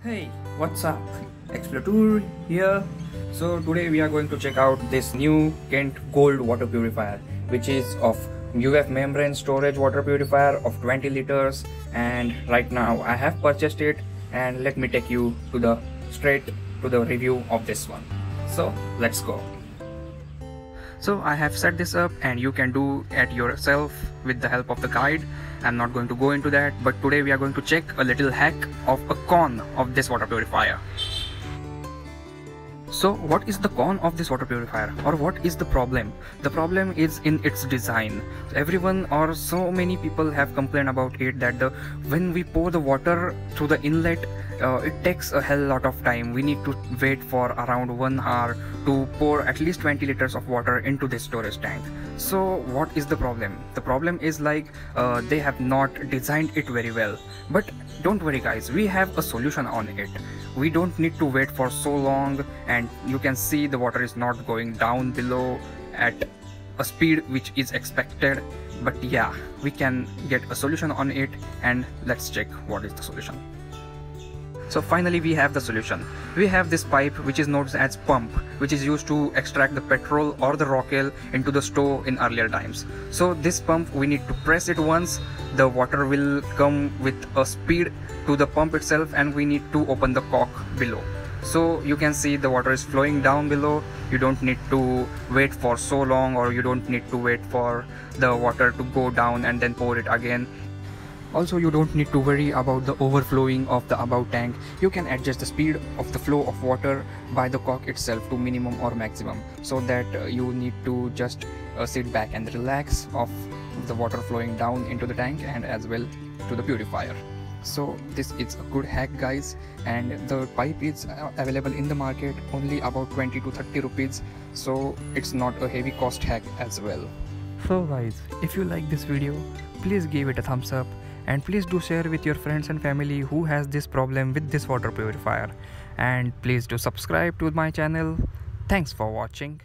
Hey, what's up? Explorator here. So today we are going to check out this new Kent Gold water purifier, which is of UF membrane storage water purifier of 20 liters, and right now I have purchased it, and let me take you to the straight to the review of this one. So let's go. So I have set this up and you can do it yourself with the help of the guide. I'm not going to go into that, but today we are going to check a little hack of a con of this water purifier. So what is the con of this water purifier, or what is the problem? The problem is in its design. Everyone or so many people have complained about it that when we pour the water through the inlet, it takes a hell lot of time. We need to wait for around 1 hour to pour at least 20 liters of water into this storage tank. So what is the problem? The problem is they have not designed it very well. But don't worry guys, we have a solution on it. We don't need to wait for so long, and you can see the water is not going down below at a speed which is expected. But yeah, we can get a solution on it, and let's check what is the solution. So finally we have the solution. We have this pipe which is known as pump, which is used to extract the petrol or the rock oil into the stove in earlier times. So this pump, we need to press it once, the water will come with a speed to the pump itself, and we need to open the cork below. So you can see the water is flowing down below. You don't need to wait for so long, or you don't need to wait for the water to go down and then pour it again. Also, you don't need to worry about the overflowing of the above tank. You can adjust the speed of the flow of water by the cork itself to minimum or maximum, so that you need to just sit back and relax of the water flowing down into the tank and as well to the purifier. So this is a good hack guys, and the pipe is available in the market only about 20 to 30 rupees, so it's not a heavy cost hack as well. So guys, if you like this video, please give it a thumbs up, and please do share with your friends and family who has this problem with this water purifier, and please do subscribe to my channel. Thanks for watching.